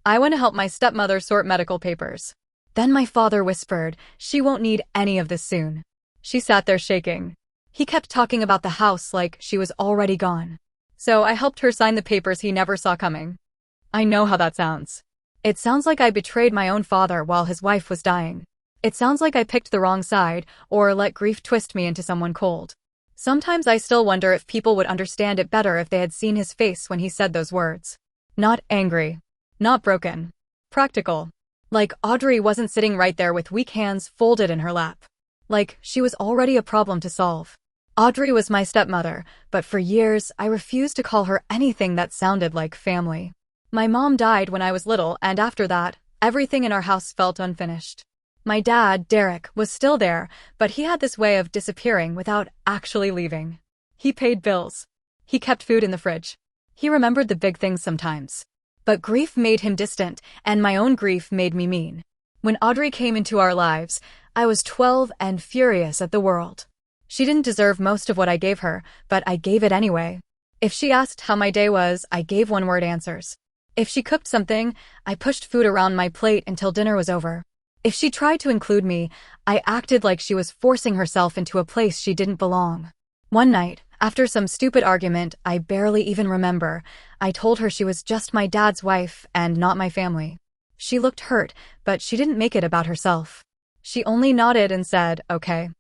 I went to help my stepmother sort medical papers. Then my father whispered, "She won't need any of this soon." She sat there shaking. He kept talking about the house like she was already gone. So I helped her sign the papers he never saw coming. I know how that sounds. It sounds like I betrayed my own father while his wife was dying. It sounds like I picked the wrong side or let grief twist me into someone cold. Sometimes I still wonder if people would understand it better if they had seen his face when he said those words. Not angry. Not broken. Practical. Like Audrey wasn't sitting right there with weak hands folded in her lap. Like she was already a problem to solve. Audrey was my stepmother, but for years I refused to call her anything that sounded like family. My mom died when I was little, and after that, everything in our house felt unfinished. My dad, Derek, was still there, but he had this way of disappearing without actually leaving. He paid bills. He kept food in the fridge. He remembered the big things sometimes. But grief made him distant, and my own grief made me mean. When Audrey came into our lives, I was 12 and furious at the world. She didn't deserve most of what I gave her, but I gave it anyway. If she asked how my day was, I gave one-word answers. If she cooked something, I pushed food around my plate until dinner was over. If she tried to include me, I acted like she was forcing herself into a place she didn't belong. One night, after some stupid argument I barely even remember, I told her she was just my dad's wife and not my family. She looked hurt, but she didn't make it about herself. She only nodded and said, "Okay.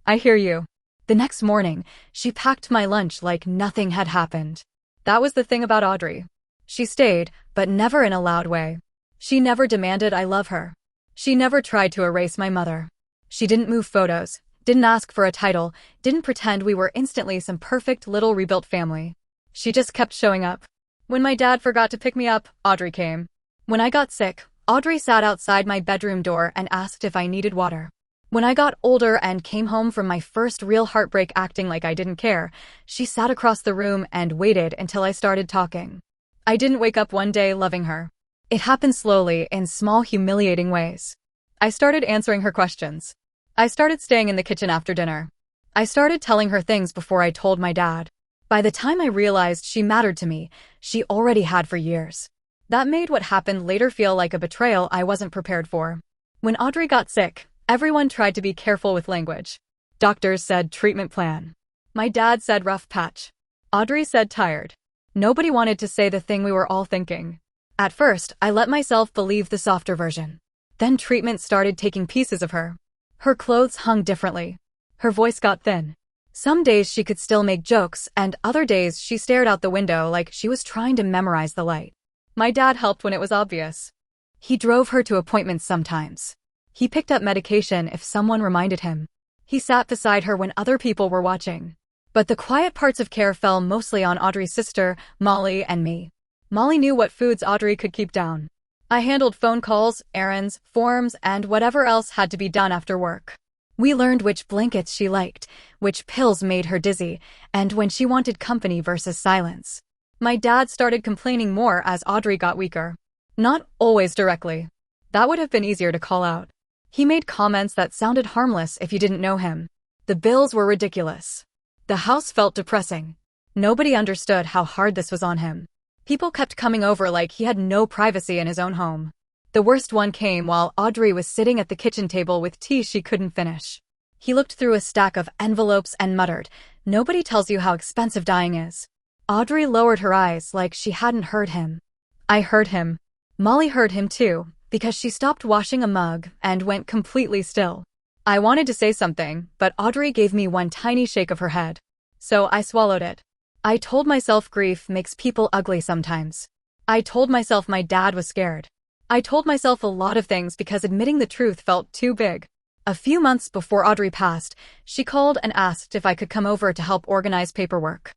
I hear you." The next morning, she packed my lunch like nothing had happened. That was the thing about Audrey. She stayed, but never in a loud way. She never demanded I love her. She never tried to erase my mother. She didn't move photos, didn't ask for a title, didn't pretend we were instantly some perfect little rebuilt family. She just kept showing up. When my dad forgot to pick me up, Audrey came. When I got sick, Audrey sat outside my bedroom door and asked if I needed water. When I got older and came home from my first real heartbreak acting like I didn't care, she sat across the room and waited until I started talking. I didn't wake up one day loving her. It happened slowly in small humiliating ways. I started answering her questions. I started staying in the kitchen after dinner. I started telling her things before I told my dad. By the time I realized she mattered to me, she already had for years. That made what happened later feel like a betrayal I wasn't prepared for. When Audrey got sick, everyone tried to be careful with language. Doctors said treatment plan. My dad said rough patch. Audrey said tired. Nobody wanted to say the thing we were all thinking. At first, I let myself believe the softer version. Then treatment started taking pieces of her. Her clothes hung differently. Her voice got thin. Some days she could still make jokes, and other days she stared out the window like she was trying to memorize the light. My dad helped when it was obvious. He drove her to appointments sometimes. He picked up medication if someone reminded him. He sat beside her when other people were watching. But the quiet parts of care fell mostly on Audrey's sister, Molly, and me. Molly knew what foods Audrey could keep down. I handled phone calls, errands, forms, and whatever else had to be done after work. We learned which blankets she liked, which pills made her dizzy, and when she wanted company versus silence. My dad started complaining more as Audrey got weaker. Not always directly. That would have been easier to call out. He made comments that sounded harmless if you didn't know him. The bills were ridiculous. The house felt depressing. Nobody understood how hard this was on him. People kept coming over like he had no privacy in his own home. The worst one came while Audrey was sitting at the kitchen table with tea she couldn't finish. He looked through a stack of envelopes and muttered, "Nobody tells you how expensive dying is." Audrey lowered her eyes like she hadn't heard him. I heard him. Molly heard him too, because she stopped washing a mug and went completely still. I wanted to say something, but Audrey gave me one tiny shake of her head. So I swallowed it. I told myself grief makes people ugly sometimes. I told myself my dad was scared. I told myself a lot of things because admitting the truth felt too big. A few months before Audrey passed, she called and asked if I could come over to help organize paperwork.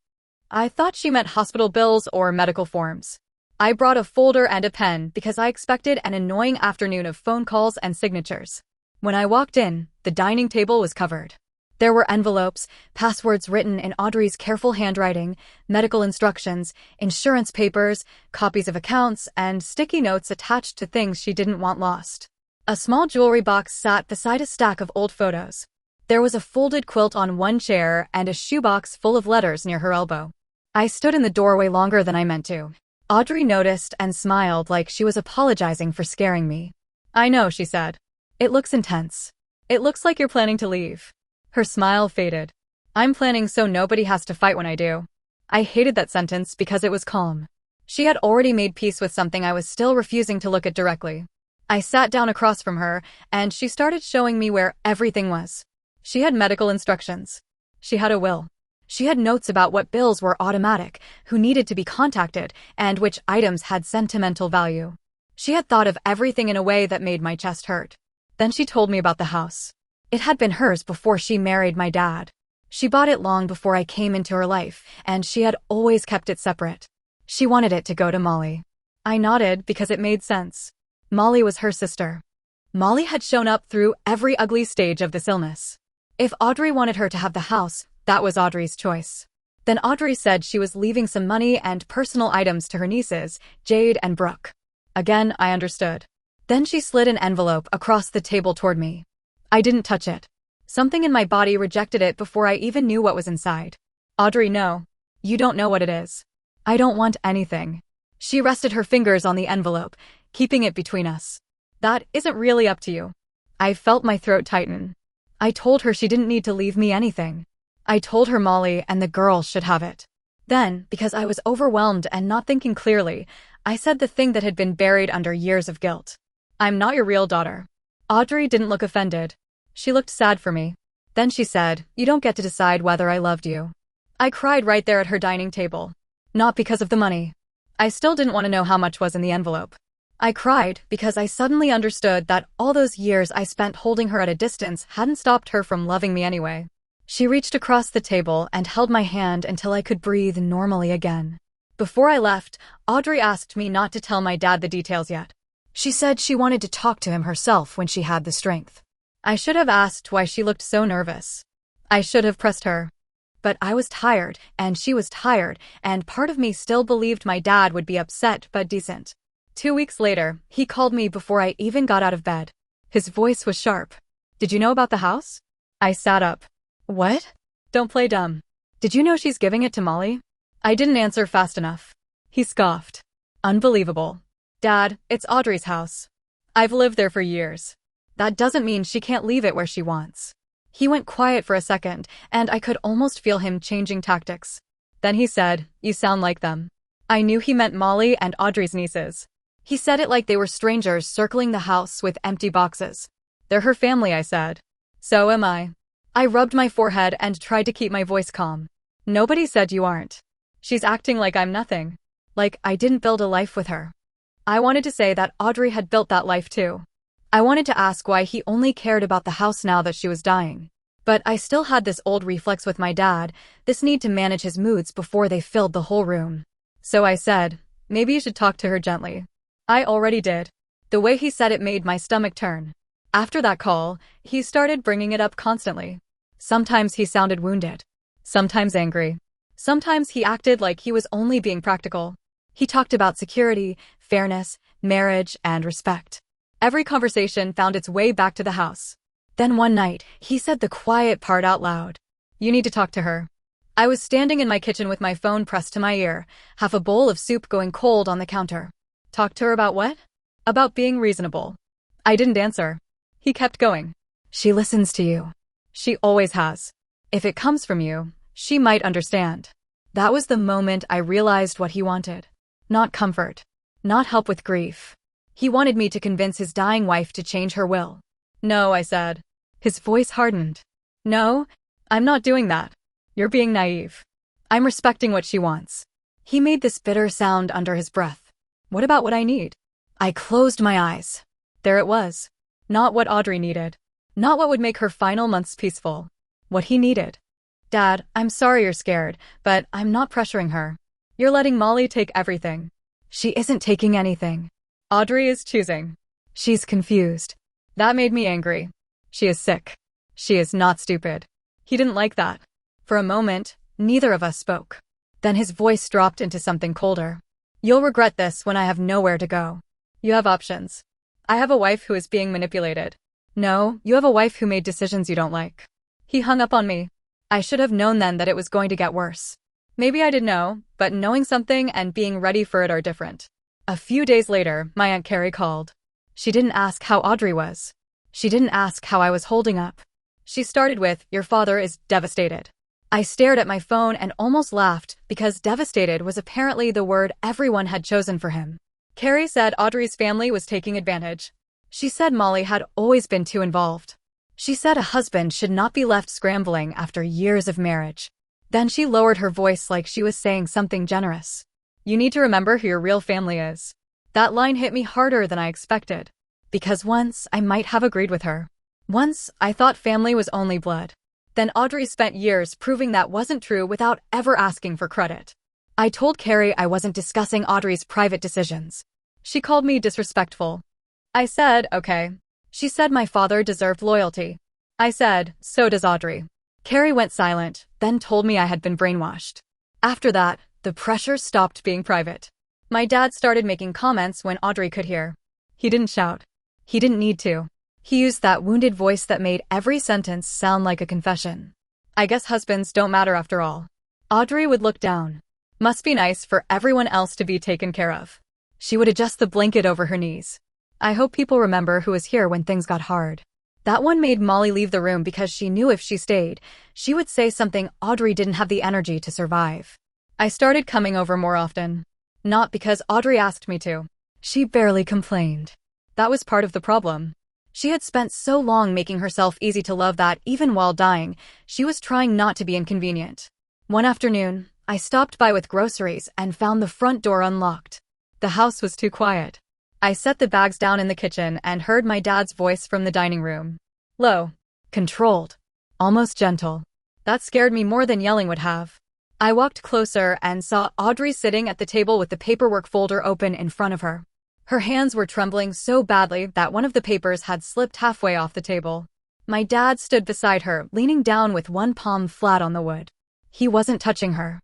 I thought she meant hospital bills or medical forms. I brought a folder and a pen because I expected an annoying afternoon of phone calls and signatures. When I walked in, the dining table was covered. There were envelopes, passwords written in Audrey's careful handwriting, medical instructions, insurance papers, copies of accounts, and sticky notes attached to things she didn't want lost. A small jewelry box sat beside a stack of old photos. There was a folded quilt on one chair and a shoebox full of letters near her elbow. I stood in the doorway longer than I meant to. Audrey noticed and smiled like she was apologizing for scaring me. I know, she said. It looks intense. It looks like you're planning to leave. Her smile faded. I'm planning so nobody has to fight when I do. I hated that sentence because it was calm. She had already made peace with something I was still refusing to look at directly. I sat down across from her, and she started showing me where everything was. She had medical instructions. She had a will. She had notes about what bills were automatic, who needed to be contacted, and which items had sentimental value. She had thought of everything in a way that made my chest hurt. Then she told me about the house. It had been hers before she married my dad. She bought it long before I came into her life, and she had always kept it separate. She wanted it to go to Molly. I nodded because it made sense. Molly was her sister. Molly had shown up through every ugly stage of this illness. If Audrey wanted her to have the house, that was Audrey's choice. Then Audrey said she was leaving some money and personal items to her nieces, Jade and Brooke. Again, I understood. Then she slid an envelope across the table toward me. I didn't touch it. Something in my body rejected it before I even knew what was inside. Audrey, no. You don't know what it is. I don't want anything. She rested her fingers on the envelope, keeping it between us. That isn't really up to you. I felt my throat tighten. I told her she didn't need to leave me anything. I told her Molly and the girls should have it. Then, because I was overwhelmed and not thinking clearly, I said the thing that had been buried under years of guilt. I'm not your real daughter. Audrey didn't look offended. She looked sad for me. Then she said, you don't get to decide whether I loved you. I cried right there at her dining table. Not because of the money. I still didn't want to know how much was in the envelope. I cried because I suddenly understood that all those years I spent holding her at a distance hadn't stopped her from loving me anyway. She reached across the table and held my hand until I could breathe normally again. Before I left, Audrey asked me not to tell my dad the details yet. She said she wanted to talk to him herself when she had the strength. I should have asked why she looked so nervous. I should have pressed her. But I was tired, and she was tired, and part of me still believed my dad would be upset but decent. 2 weeks later, he called me before I even got out of bed. His voice was sharp. Did you know about the house? I sat up. What? Don't play dumb. Did you know she's giving it to Molly? I didn't answer fast enough. He scoffed. Unbelievable. Dad, it's Audrey's house. I've lived there for years. That doesn't mean she can't leave it where she wants. He went quiet for a second, and I could almost feel him changing tactics. Then he said, you sound like them. I knew he meant Molly and Audrey's nieces. He said it like they were strangers circling the house with empty boxes. They're her family, I said. So am I. I rubbed my forehead and tried to keep my voice calm. Nobody said you aren't. She's acting like I'm nothing. Like I didn't build a life with her. I wanted to say that Audrey had built that life too. I wanted to ask why he only cared about the house now that she was dying. But I still had this old reflex with my dad, this need to manage his moods before they filled the whole room. So I said, maybe you should talk to her gently. I already did. The way he said it made my stomach turn. After that call, he started bringing it up constantly. Sometimes he sounded wounded. Sometimes angry. Sometimes he acted like he was only being practical. He talked about security, fairness, marriage, and respect. Every conversation found its way back to the house. Then one night, he said the quiet part out loud. You need to talk to her. I was standing in my kitchen with my phone pressed to my ear, half a bowl of soup going cold on the counter. Talk to her about what? About being reasonable. I didn't answer. He kept going. She listens to you. She always has. If it comes from you, she might understand. That was the moment I realized what he wanted. Not comfort. Not help with grief. He wanted me to convince his dying wife to change her will. No, I said. His voice hardened. No, I'm not doing that. You're being naive. I'm respecting what she wants. He made this bitter sound under his breath. What about what I need? I closed my eyes. There it was. Not what Audrey needed. Not what would make her final months peaceful. What he needed. Dad, I'm sorry you're scared, but I'm not pressuring her. You're letting Molly take everything. She isn't taking anything. Audrey is choosing. She's confused. That made me angry. She is sick. She is not stupid. He didn't like that. For a moment, neither of us spoke. Then his voice dropped into something colder. You'll regret this when I have nowhere to go. You have options. I have a wife who is being manipulated. No, you have a wife who made decisions you don't like. He hung up on me. I should have known then that it was going to get worse. Maybe I did know, but knowing something and being ready for it are different. A few days later, my Aunt Carrie called. She didn't ask how Audrey was. She didn't ask how I was holding up. She started with, "Your father is devastated." I stared at my phone and almost laughed because devastated was apparently the word everyone had chosen for him. Carrie said Audrey's family was taking advantage. She said Molly had always been too involved. She said a husband should not be left scrambling after years of marriage. Then she lowered her voice like she was saying something generous. "You need to remember who your real family is." That line hit me harder than I expected. Because once I might have agreed with her. Once I thought family was only blood. Then Audrey spent years proving that wasn't true without ever asking for credit. I told Carrie I wasn't discussing Audrey's private decisions. She called me disrespectful. I said, okay. She said my father deserved loyalty. I said, so does Audrey. Carrie went silent, then told me I had been brainwashed. After that, the pressure stopped being private. My dad started making comments when Audrey could hear. He didn't shout. He didn't need to. He used that wounded voice that made every sentence sound like a confession. "I guess husbands don't matter after all." Audrey would look down. "Must be nice for everyone else to be taken care of." She would adjust the blanket over her knees. "I hope people remember who was here when things got hard." That one made Molly leave the room because she knew if she stayed, she would say something Audrey didn't have the energy to survive. I started coming over more often. Not because Audrey asked me to. She barely complained. That was part of the problem. She had spent so long making herself easy to love that, even while dying, she was trying not to be inconvenient. One afternoon, I stopped by with groceries and found the front door unlocked. The house was too quiet. I set the bags down in the kitchen and heard my dad's voice from the dining room. Low. Controlled. Almost gentle. That scared me more than yelling would have. I walked closer and saw Audrey sitting at the table with the paperwork folder open in front of her. Her hands were trembling so badly that one of the papers had slipped halfway off the table. My dad stood beside her, leaning down with one palm flat on the wood. He wasn't touching her.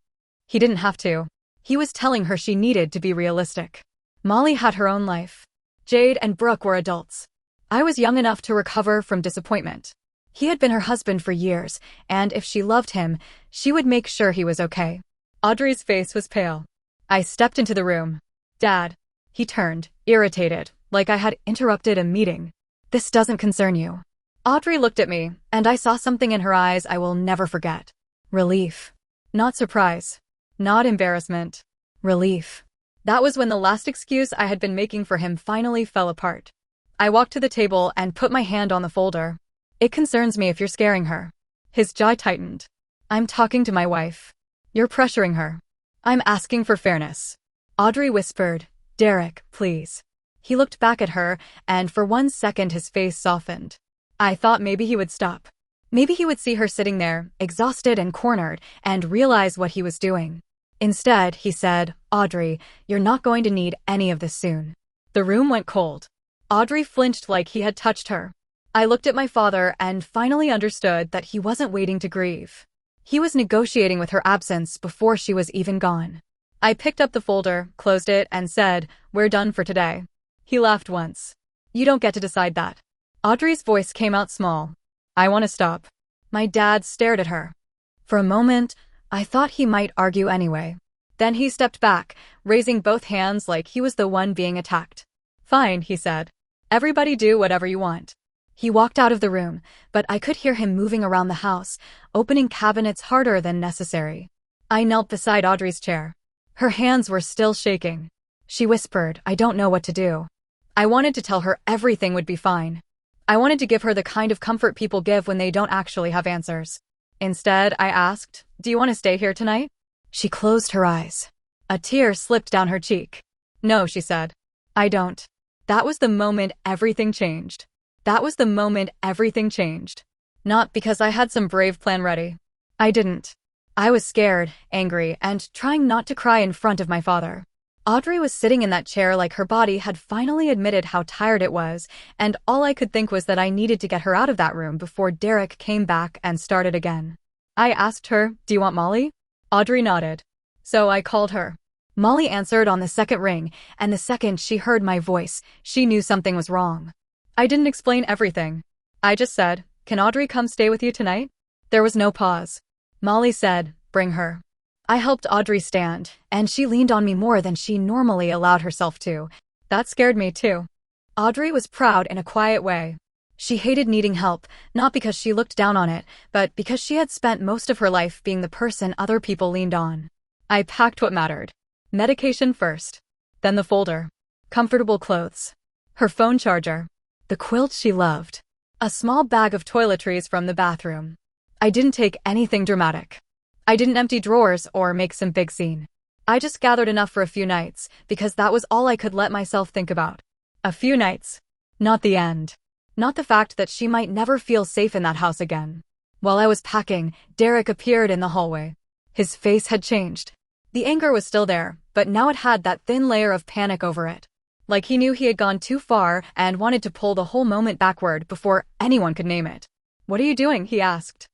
He didn't have to. He was telling her she needed to be realistic. Molly had her own life. Jade and Brooke were adults. I was young enough to recover from disappointment. He had been her husband for years, and if she loved him, she would make sure he was okay. Audrey's face was pale. I stepped into the room. "Dad." He turned, irritated, like I had interrupted a meeting. "This doesn't concern you." Audrey looked at me, and I saw something in her eyes I will never forget. Relief. Not surprise. Not embarrassment. Relief. That was when the last excuse I had been making for him finally fell apart. I walked to the table and put my hand on the folder. "It concerns me if you're scaring her." His jaw tightened. "I'm talking to my wife. You're pressuring her. I'm asking for fairness." Audrey whispered, "Derek, please." He looked back at her, and for 1 second his face softened. I thought maybe he would stop. Maybe he would see her sitting there, exhausted and cornered, and realize what he was doing. Instead, he said, "Audrey, you're not going to need any of this soon." The room went cold. Audrey flinched like he had touched her. I looked at my father and finally understood that he wasn't waiting to grieve. He was negotiating with her absence before she was even gone. I picked up the folder, closed it, and said, "We're done for today." He laughed once. "You don't get to decide that." Audrey's voice came out small. "I want to stop." My dad stared at her. For a moment, I thought he might argue anyway. Then he stepped back, raising both hands like he was the one being attacked. "Fine," he said. "Everybody do whatever you want." He walked out of the room, but I could hear him moving around the house, opening cabinets harder than necessary. I knelt beside Audrey's chair. Her hands were still shaking. She whispered, "I don't know what to do." I wanted to tell her everything would be fine. I wanted to give her the kind of comfort people give when they don't actually have answers. Instead, I asked, "Do you want to stay here tonight?" She closed her eyes. A tear slipped down her cheek. "No," she said. "I don't." That was the moment everything changed. That was the moment everything changed. Not because I had some brave plan ready. I didn't. I was scared, angry, and trying not to cry in front of my father. Audrey was sitting in that chair like her body had finally admitted how tired it was, and all I could think was that I needed to get her out of that room before Derek came back and started again. I asked her, "Do you want Molly?" Audrey nodded. So I called her. Molly answered on the second ring, and the second she heard my voice, she knew something was wrong. I didn't explain everything. I just said, "Can Audrey come stay with you tonight?" There was no pause. Molly said, "Bring her." I helped Audrey stand, and she leaned on me more than she normally allowed herself to. That scared me too. Audrey was proud in a quiet way. She hated needing help, not because she looked down on it, but because she had spent most of her life being the person other people leaned on. I packed what mattered. Medication first. Then the folder. Comfortable clothes. Her phone charger. The quilt she loved. A small bag of toiletries from the bathroom. I didn't take anything dramatic. I didn't empty drawers or make some big scene. I just gathered enough for a few nights, because that was all I could let myself think about. A few nights. Not the end. Not the fact that she might never feel safe in that house again. While I was packing, Derek appeared in the hallway. His face had changed. The anger was still there, but now it had that thin layer of panic over it. Like he knew he had gone too far and wanted to pull the whole moment backward before anyone could name it. "What are you doing?" he asked.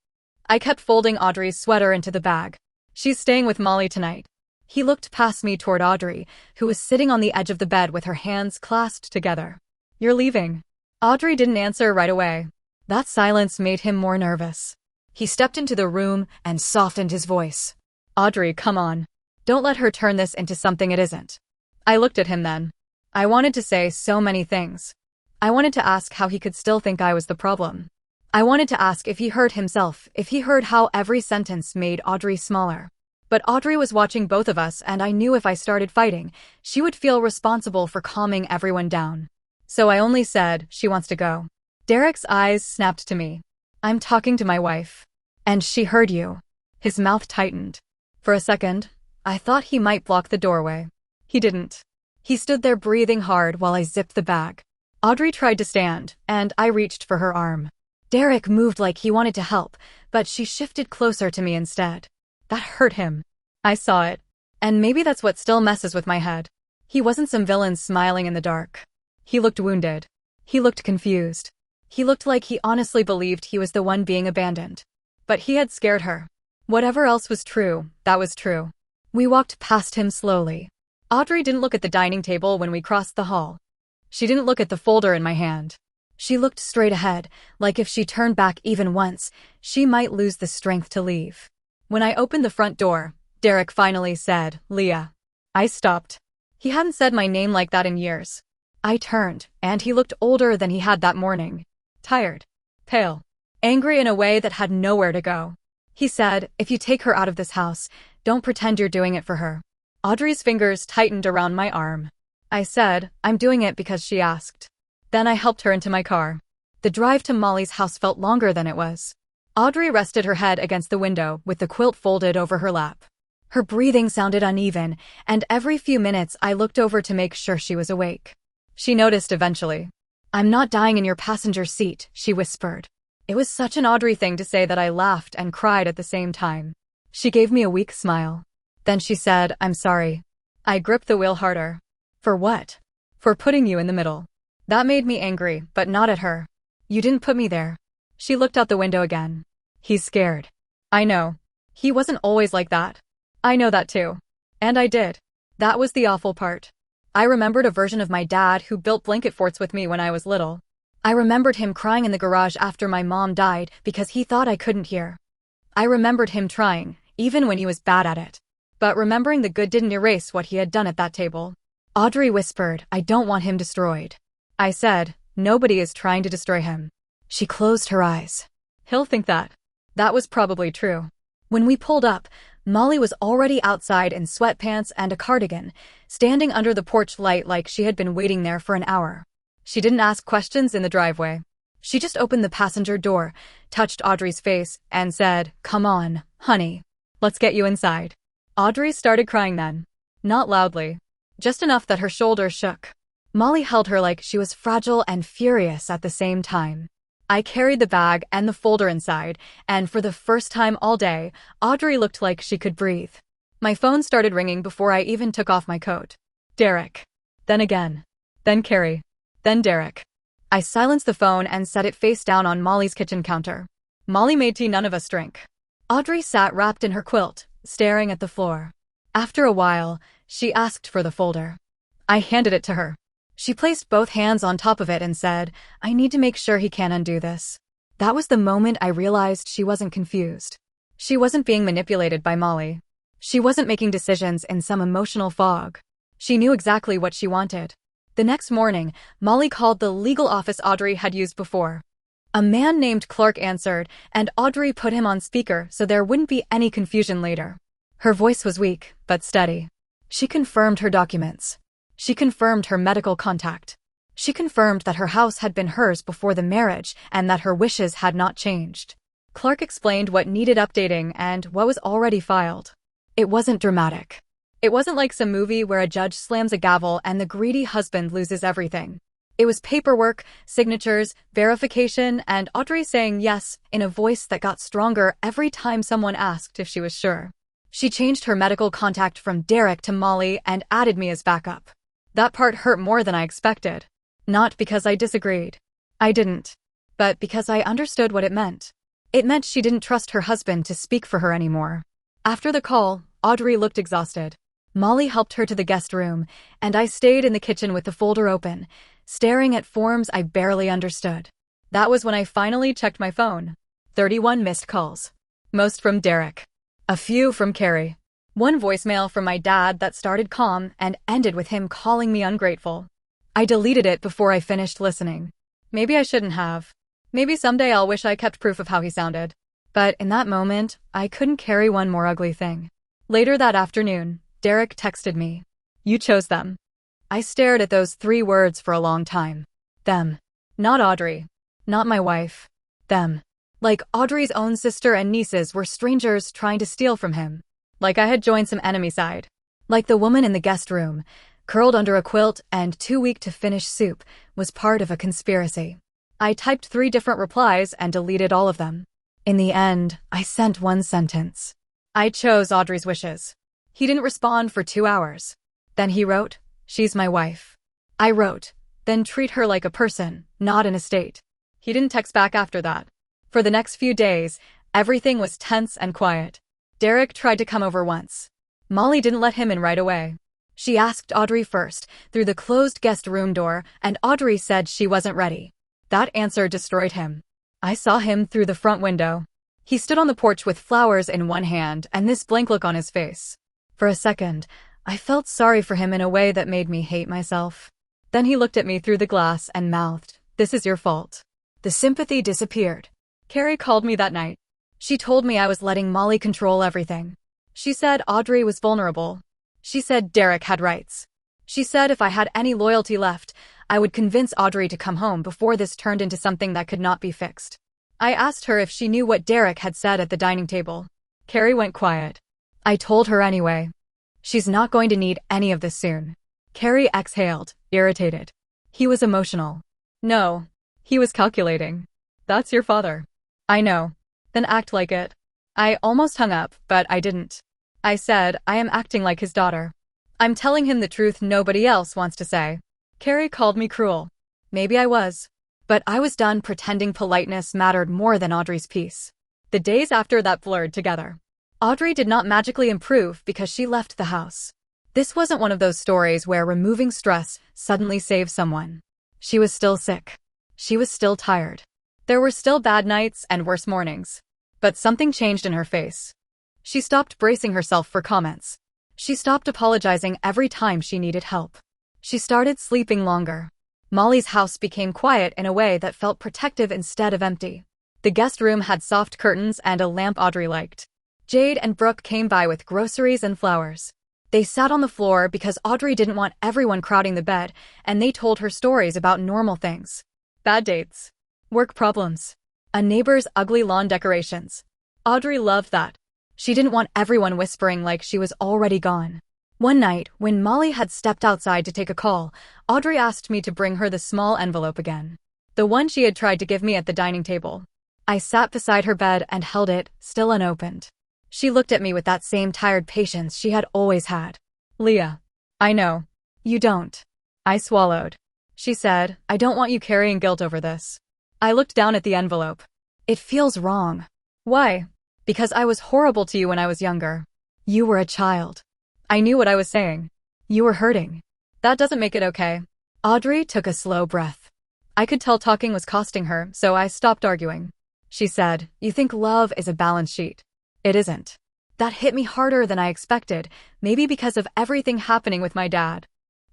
I kept folding Audrey's sweater into the bag. "She's staying with Molly tonight." He looked past me toward Audrey, who was sitting on the edge of the bed with her hands clasped together. "You're leaving?" Audrey didn't answer right away. That silence made him more nervous. He stepped into the room and softened his voice. "Audrey, come on. Don't let her turn this into something it isn't." I looked at him then. I wanted to say so many things. I wanted to ask how he could still think I was the problem. I wanted to ask if he heard himself, if he heard how every sentence made Audrey smaller. But Audrey was watching both of us, and I knew if I started fighting, she would feel responsible for calming everyone down. So I only said, "She wants to go." Derek's eyes snapped to me. "I'm talking to my wife." "And she heard you." His mouth tightened. For a second, I thought he might block the doorway. He didn't. He stood there breathing hard while I zipped the bag. Audrey tried to stand, and I reached for her arm. Derek moved like he wanted to help, but she shifted closer to me instead. That hurt him. I saw it. And maybe that's what still messes with my head. He wasn't some villain smiling in the dark. He looked wounded. He looked confused. He looked like he honestly believed he was the one being abandoned. But he had scared her. Whatever else was true, that was true. We walked past him slowly. Audrey didn't look at the dining table when we crossed the hall. She didn't look at the folder in my hand. She looked straight ahead, like if she turned back even once, she might lose the strength to leave. When I opened the front door, Derek finally said, "Leah." I stopped. He hadn't said my name like that in years. I turned, and he looked older than he had that morning. Tired. Pale. Angry in a way that had nowhere to go. He said, "If you take her out of this house, don't pretend you're doing it for her." Audrey's fingers tightened around my arm. I said, "I'm doing it because she asked." Then I helped her into my car. The drive to Molly's house felt longer than it was. Audrey rested her head against the window with the quilt folded over her lap. Her breathing sounded uneven, and every few minutes I looked over to make sure she was awake. She noticed eventually. "I'm not dying in your passenger seat," she whispered. It was such an Audrey thing to say that I laughed and cried at the same time. She gave me a weak smile. Then she said, "I'm sorry." I gripped the wheel harder. "For what?" "For putting you in the middle." That made me angry, but not at her. "You didn't put me there." She looked out the window again. "He's scared." I know. He wasn't always like that. I know that too. And I did. That was the awful part. I remembered a version of my dad who built blanket forts with me when I was little. I remembered him crying in the garage after my mom died because he thought I couldn't hear. I remembered him trying, even when he was bad at it. But remembering the good didn't erase what he had done at that table. Audrey whispered, "I don't want him destroyed." I said, "Nobody is trying to destroy him." She closed her eyes. "He'll think that." That was probably true. When we pulled up, Molly was already outside in sweatpants and a cardigan, standing under the porch light like she had been waiting there for an hour. She didn't ask questions in the driveway. She just opened the passenger door, touched Audrey's face, and said, "Come on, honey. Let's get you inside." Audrey started crying then. Not loudly. Just enough that her shoulders shook. Molly held her like she was fragile and furious at the same time. I carried the bag and the folder inside, and for the first time all day, Audrey looked like she could breathe. My phone started ringing before I even took off my coat. Derek. Then again. Then Carrie. Then Derek. I silenced the phone and set it face down on Molly's kitchen counter. Molly made tea none of us drank. Audrey sat wrapped in her quilt, staring at the floor. After a while, she asked for the folder. I handed it to her. She placed both hands on top of it and said, "I need to make sure he can't undo this." That was the moment I realized she wasn't confused. She wasn't being manipulated by Molly. She wasn't making decisions in some emotional fog. She knew exactly what she wanted. The next morning, Molly called the legal office Audrey had used before. A man named Clark answered, and Audrey put him on speaker so there wouldn't be any confusion later. Her voice was weak, but steady. She confirmed her documents. She confirmed her medical contact. She confirmed that her house had been hers before the marriage and that her wishes had not changed. Clark explained what needed updating and what was already filed. It wasn't dramatic. It wasn't like some movie where a judge slams a gavel and the greedy husband loses everything. It was paperwork, signatures, verification, and Audrey saying yes in a voice that got stronger every time someone asked if she was sure. She changed her medical contact from Derek to Molly and added me as backup. That part hurt more than I expected. Not because I disagreed. I didn't. But because I understood what it meant. It meant she didn't trust her husband to speak for her anymore. After the call, Audrey looked exhausted. Molly helped her to the guest room, and I stayed in the kitchen with the folder open, staring at forms I barely understood. That was when I finally checked my phone. 31 missed calls. Most from Derek. A few from Carrie. One voicemail from my dad that started calm and ended with him calling me ungrateful. I deleted it before I finished listening. Maybe I shouldn't have. Maybe someday I'll wish I kept proof of how he sounded. But in that moment, I couldn't carry one more ugly thing. Later that afternoon, Derek texted me. You chose them. I stared at those 3 words for a long time. Them. Not Audrey. Not my wife. Them. Like Audrey's own sister and nieces were strangers trying to steal from him. Like I had joined some enemy side. Like the woman in the guest room, curled under a quilt and too weak to finish soup, was part of a conspiracy. I typed 3 different replies and deleted all of them. In the end, I sent one sentence. I chose Audrey's wishes. He didn't respond for 2 hours. Then he wrote, she's my wife. I wrote, then treat her like a person, not an estate. He didn't text back after that. For the next few days, everything was tense and quiet. Derek tried to come over once. Molly didn't let him in right away. She asked Audrey first, through the closed guest room door, and Audrey said she wasn't ready. That answer destroyed him. I saw him through the front window. He stood on the porch with flowers in one hand and this blank look on his face. For a second, I felt sorry for him in a way that made me hate myself. Then he looked at me through the glass and mouthed, "This is your fault." The sympathy disappeared. Carrie called me that night. She told me I was letting Molly control everything. She said Audrey was vulnerable. She said Derek had rights. She said if I had any loyalty left, I would convince Audrey to come home before this turned into something that could not be fixed. I asked her if she knew what Derek had said at the dining table. Carrie went quiet. I told her anyway. She's not going to need any of this soon. Carrie exhaled, irritated. He was emotional. No. He was calculating. That's your father. I know. Then act like it. I almost hung up, but I didn't. I said, I am acting like his daughter. I'm telling him the truth nobody else wants to say. Carrie called me cruel. Maybe I was. But I was done pretending politeness mattered more than Audrey's peace. The days after that blurred together. Audrey did not magically improve because she left the house. This wasn't one of those stories where removing stress suddenly saves someone. She was still sick. She was still tired. There were still bad nights and worse mornings. But something changed in her face. She stopped bracing herself for comments. She stopped apologizing every time she needed help. She started sleeping longer. Molly's house became quiet in a way that felt protective instead of empty. The guest room had soft curtains and a lamp Audrey liked. Jade and Brooke came by with groceries and flowers. They sat on the floor because Audrey didn't want everyone crowding the bed, and they told her stories about normal things. Bad dates. Work problems. A neighbor's ugly lawn decorations. Audrey loved that. She didn't want everyone whispering like she was already gone. One night, when Molly had stepped outside to take a call, Audrey asked me to bring her the small envelope again. The one she had tried to give me at the dining table. I sat beside her bed and held it, still unopened. She looked at me with that same tired patience she had always had. Leah. I know. You don't. I swallowed. She said, I don't want you carrying guilt over this. I looked down at the envelope. It feels wrong. Why? Because I was horrible to you when I was younger. You were a child. I knew what I was saying. You were hurting. That doesn't make it okay. Audrey took a slow breath. I could tell talking was costing her, so I stopped arguing. She said, you think love is a balance sheet. It isn't. That hit me harder than I expected, maybe because of everything happening with my dad.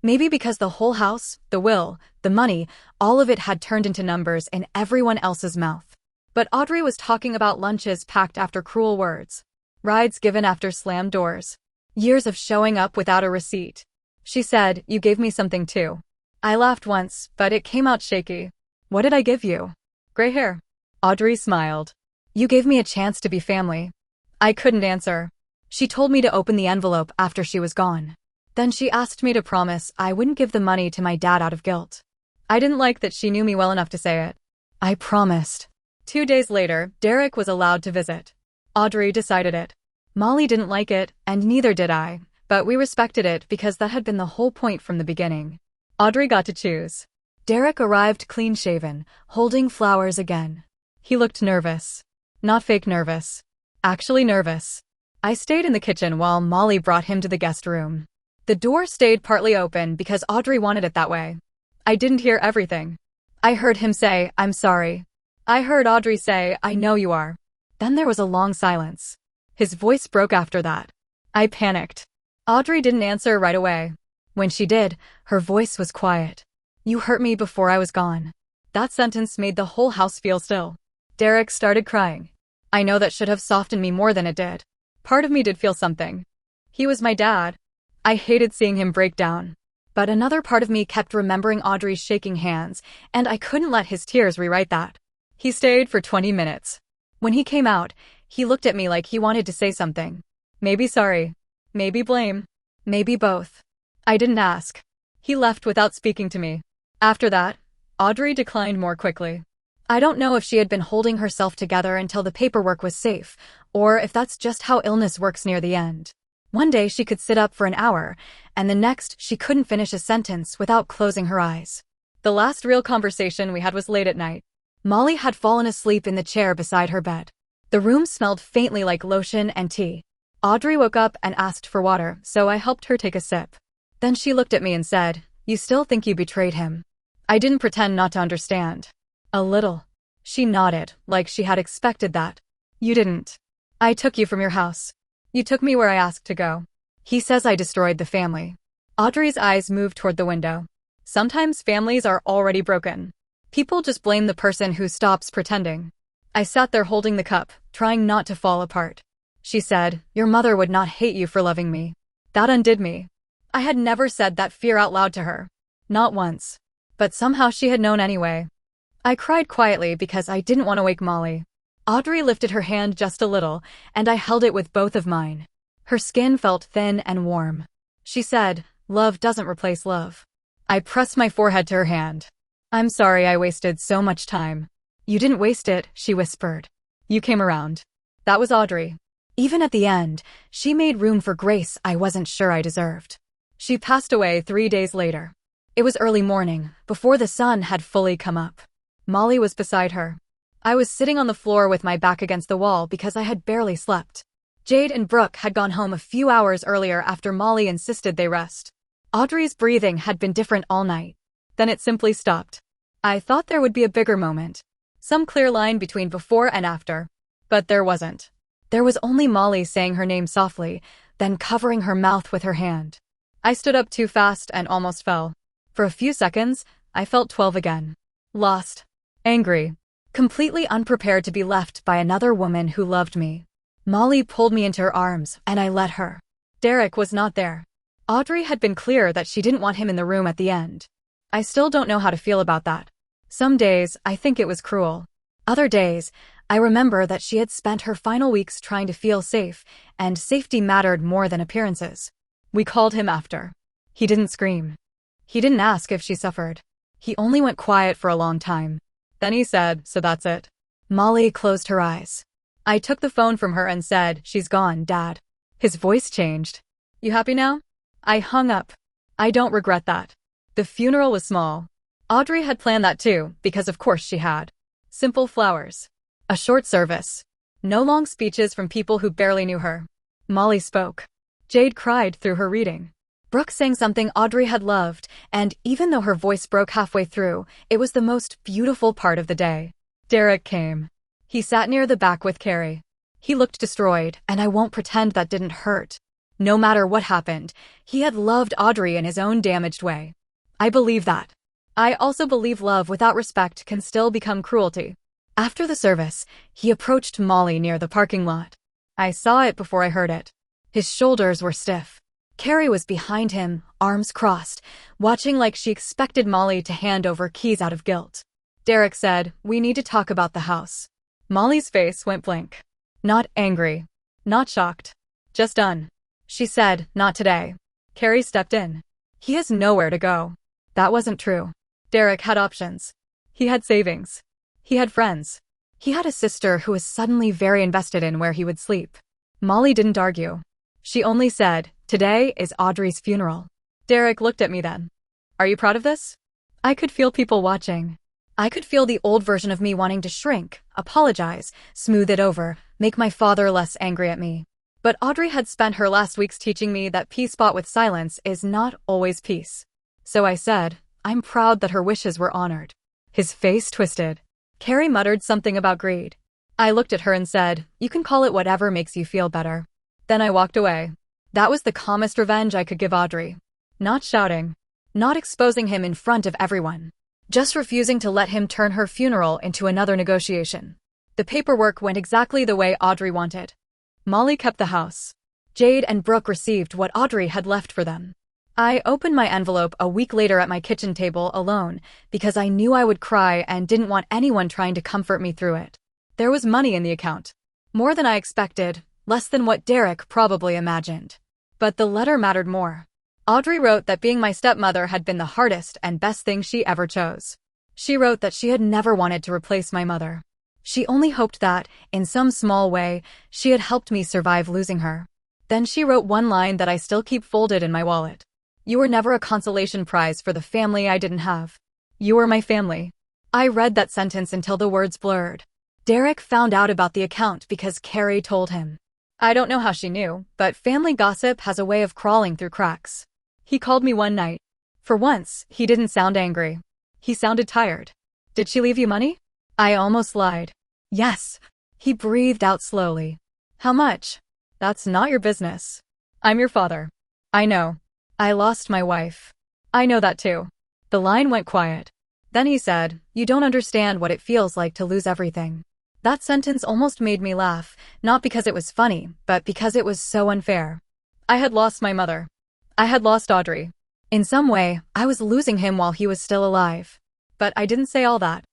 Maybe because the whole house, the will, the money, all of it had turned into numbers in everyone else's mouth. But Audrey was talking about lunches packed after cruel words, rides given after slammed doors, years of showing up without a receipt. She said, "You gave me something too." I laughed once, but it came out shaky. "What did I give you?" "Gray hair." Audrey smiled. "You gave me a chance to be family." I couldn't answer. She told me to open the envelope after she was gone. Then she asked me to promise I wouldn't give the money to my dad out of guilt. I didn't like that she knew me well enough to say it. I promised. 2 days later, Derek was allowed to visit. Audrey decided it. Molly didn't like it, and neither did I, but we respected it because that had been the whole point from the beginning. Audrey got to choose. Derek arrived clean-shaven, holding flowers again. He looked nervous. Not fake nervous. Actually nervous. I stayed in the kitchen while Molly brought him to the guest room. The door stayed partly open because Audrey wanted it that way. I didn't hear everything. I heard him say, "I'm sorry." I heard Audrey say, "I know you are." Then there was a long silence. His voice broke after that. I panicked. Audrey didn't answer right away. When she did, her voice was quiet. "You hurt me before I was gone." That sentence made the whole house feel still. Derek started crying. I know that should have softened me more than it did. Part of me did feel something. He was my dad. I hated seeing him break down. But another part of me kept remembering Audrey's shaking hands, and I couldn't let his tears rewrite that. He stayed for 20 minutes. When he came out, he looked at me like he wanted to say something. Maybe sorry. Maybe blame. Maybe both. I didn't ask. He left without speaking to me. After that, Audrey declined more quickly. I don't know if she had been holding herself together until the paperwork was safe, or if that's just how illness works near the end. One day she could sit up for an hour, and the next she couldn't finish a sentence without closing her eyes. The last real conversation we had was late at night. Molly had fallen asleep in the chair beside her bed. The room smelled faintly like lotion and tea. Audrey woke up and asked for water, so I helped her take a sip. Then she looked at me and said, "You still think you betrayed him?" I didn't pretend not to understand. A little. She nodded, like she had expected that. "You didn't. I took you from your house. You took me where I asked to go. He says I destroyed the family." Audrey's eyes moved toward the window. Sometimes families are already broken. People just blame the person who stops pretending. I sat there holding the cup, trying not to fall apart. She said, "Your mother would not hate you for loving me." That undid me. I had never said that fear out loud to her. Not once. But somehow she had known anyway. I cried quietly because I didn't want to wake Molly. Audrey lifted her hand just a little, and I held it with both of mine. Her skin felt thin and warm. She said, "Love doesn't replace love." I pressed my forehead to her hand. "I'm sorry I wasted so much time." "You didn't waste it," she whispered. "You came around." That was Audrey. Even at the end, she made room for grace I wasn't sure I deserved. She passed away 3 days later. It was early morning, before the sun had fully come up. Molly was beside her. I was sitting on the floor with my back against the wall because I had barely slept. Jade and Brooke had gone home a few hours earlier after Molly insisted they rest. Audrey's breathing had been different all night. Then it simply stopped. I thought there would be a bigger moment. Some clear line between before and after. But there wasn't. There was only Molly saying her name softly, then covering her mouth with her hand. I stood up too fast and almost fell. For a few seconds, I felt 12 again. Lost. Angry. Completely unprepared to be left by another woman who loved me. Molly pulled me into her arms, and I let her. Derek was not there. Audrey had been clear that she didn't want him in the room at the end. I still don't know how to feel about that. Some days, I think it was cruel. Other days, I remember that she had spent her final weeks trying to feel safe, and safety mattered more than appearances. We called him after. He didn't scream. He didn't ask if she suffered. He only went quiet for a long time. Then he said, "So that's it." Molly closed her eyes. I took the phone from her and said, "She's gone, Dad." His voice changed. "You happy now?" I hung up. I don't regret that. The funeral was small. Audrey had planned that too, because of course she had. Simple flowers. A short service. No long speeches from people who barely knew her. Molly spoke. Jade cried through her reading. Brooke sang something Audrey had loved, and even though her voice broke halfway through, it was the most beautiful part of the day. Derek came. He sat near the back with Carrie. He looked destroyed, and I won't pretend that didn't hurt. No matter what happened, he had loved Audrey in his own damaged way. I believe that. I also believe love without respect can still become cruelty. After the service, he approached Molly near the parking lot. I saw it before I heard it. His shoulders were stiff. Carrie was behind him, arms crossed, watching like she expected Molly to hand over keys out of guilt. Derek said, "We need to talk about the house." Molly's face went blank. Not angry. Not shocked. Just done. She said, "Not today." Carrie stepped in. "He has nowhere to go." That wasn't true. Derek had options. He had savings. He had friends. He had a sister who was suddenly very invested in where he would sleep. Molly didn't argue. She only said, "Today is Audrey's funeral." Derek looked at me then. "Are you proud of this?" I could feel people watching. I could feel the old version of me wanting to shrink, apologize, smooth it over, make my father less angry at me. But Audrey had spent her last weeks teaching me that peace bought with silence is not always peace. So I said, "I'm proud that her wishes were honored." His face twisted. Carrie muttered something about greed. I looked at her and said, "You can call it whatever makes you feel better." Then I walked away. That was the calmest revenge I could give Audrey. Not shouting. Not exposing him in front of everyone. Just refusing to let him turn her funeral into another negotiation. The paperwork went exactly the way Audrey wanted. Molly kept the house. Jade and Brooke received what Audrey had left for them. I opened my envelope a week later at my kitchen table alone because I knew I would cry and didn't want anyone trying to comfort me through it. There was money in the account. More than I expected, less than what Derek probably imagined. But the letter mattered more. Audrey wrote that being my stepmother had been the hardest and best thing she ever chose. She wrote that she had never wanted to replace my mother. She only hoped that, in some small way, she had helped me survive losing her. Then she wrote one line that I still keep folded in my wallet. "You were never a consolation prize for the family I didn't have. You were my family." I read that sentence until the words blurred. Derek found out about the account because Carrie told him. I don't know how she knew, but family gossip has a way of crawling through cracks. He called me one night. For once, he didn't sound angry. He sounded tired. "Did she leave you money?" I almost lied. "Yes." He breathed out slowly. "How much?" "That's not your business. I'm your father." "I know. I lost my wife." "I know that too." The line went quiet. Then he said, "You don't understand what it feels like to lose everything." That sentence almost made me laugh, not because it was funny, but because it was so unfair. I had lost my mother. I had lost Audrey. In some way, I was losing him while he was still alive. But I didn't say all that.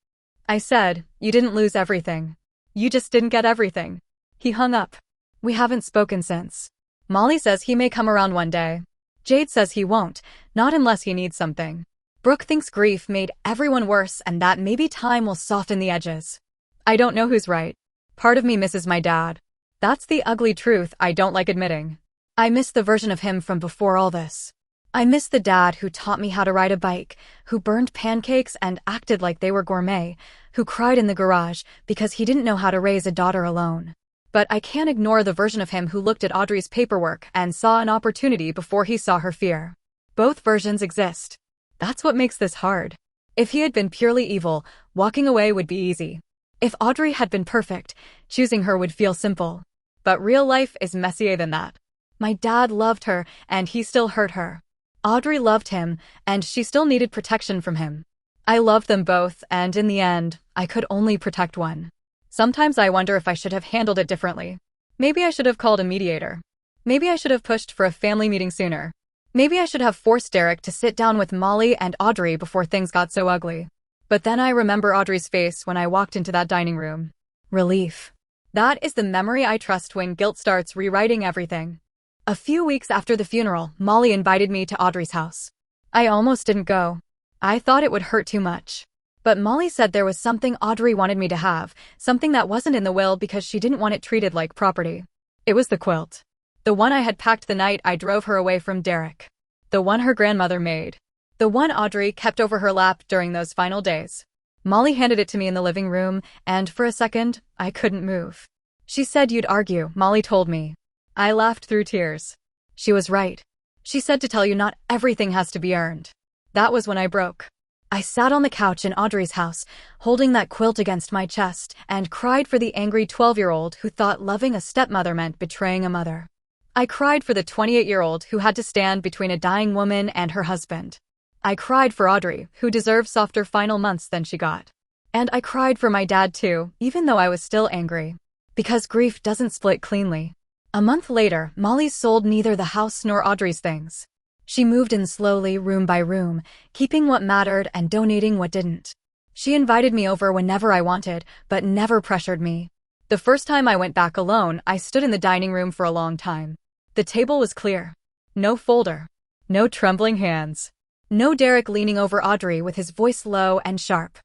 I said, "You didn't lose everything. You just didn't get everything." He hung up. We haven't spoken since. Molly says he may come around one day. Jade says he won't, not unless he needs something. Brooke thinks grief made everyone worse and that maybe time will soften the edges. I don't know who's right. Part of me misses my dad. That's the ugly truth I don't like admitting. I miss the version of him from before all this. I miss the dad who taught me how to ride a bike, who burned pancakes and acted like they were gourmet, who cried in the garage because he didn't know how to raise a daughter alone. But I can't ignore the version of him who looked at Audrey's paperwork and saw an opportunity before he saw her fear. Both versions exist. That's what makes this hard. If he had been purely evil, walking away would be easy. If Audrey had been perfect, choosing her would feel simple. But real life is messier than that. My dad loved her, and he still hurt her. Audrey loved him, and she still needed protection from him. I loved them both, and in the end, I could only protect one. Sometimes I wonder if I should have handled it differently. Maybe I should have called a mediator. Maybe I should have pushed for a family meeting sooner. Maybe I should have forced Derek to sit down with Molly and Audrey before things got so ugly. But then I remember Audrey's face when I walked into that dining room. Relief. That is the memory I trust when guilt starts rewriting everything. A few weeks after the funeral, Molly invited me to Audrey's house. I almost didn't go. I thought it would hurt too much. But Molly said there was something Audrey wanted me to have, something that wasn't in the will because she didn't want it treated like property. It was the quilt. The one I had packed the night I drove her away from Derek. The one her grandmother made. The one Audrey kept over her lap during those final days. Molly handed it to me in the living room, and for a second, I couldn't move. "She said you'd argue," Molly told me. I laughed through tears. She was right. She said to tell you not everything has to be earned. That was when I broke. I sat on the couch in Audrey's house, holding that quilt against my chest, and cried for the angry 12-year-old who thought loving a stepmother meant betraying a mother. I cried for the 28-year-old who had to stand between a dying woman and her husband. I cried for Audrey, who deserved softer final months than she got. And I cried for my dad too, even though I was still angry. Because grief doesn't split cleanly. A month later, Molly sold neither the house nor Audrey's things. She moved in slowly, room by room, keeping what mattered and donating what didn't. She invited me over whenever I wanted, but never pressured me. The first time I went back alone, I stood in the dining room for a long time. The table was clear. No folder. No trembling hands. No Derek leaning over Audrey with his voice low and sharp.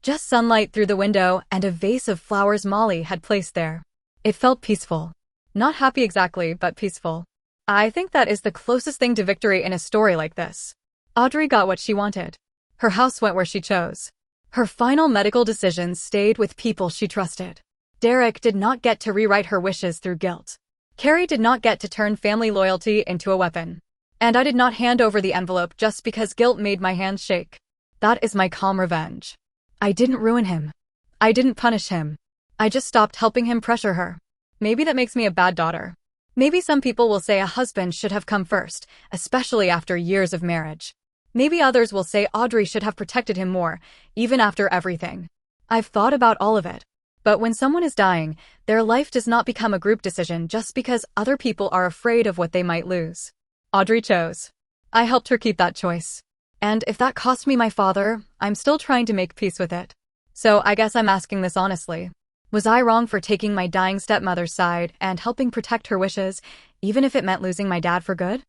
Just sunlight through the window and a vase of flowers Molly had placed there. It felt peaceful. Not happy exactly, but peaceful. I think that is the closest thing to victory in a story like this. Audrey got what she wanted. Her house went where she chose. Her final medical decisions stayed with people she trusted. Derek did not get to rewrite her wishes through guilt. Carrie did not get to turn family loyalty into a weapon. And I did not hand over the envelope just because guilt made my hands shake. That is my calm revenge. I didn't ruin him. I didn't punish him. I just stopped helping him pressure her. Maybe that makes me a bad daughter. Maybe some people will say a husband should have come first, especially after years of marriage. Maybe others will say Audrey should have protected him more, even after everything. I've thought about all of it. But when someone is dying, their life does not become a group decision just because other people are afraid of what they might lose. Audrey chose. I helped her keep that choice. And if that cost me my father, I'm still trying to make peace with it. So I guess I'm asking this honestly. Was I wrong for taking my dying stepmother's side and helping protect her wishes, even if it meant losing my dad for good?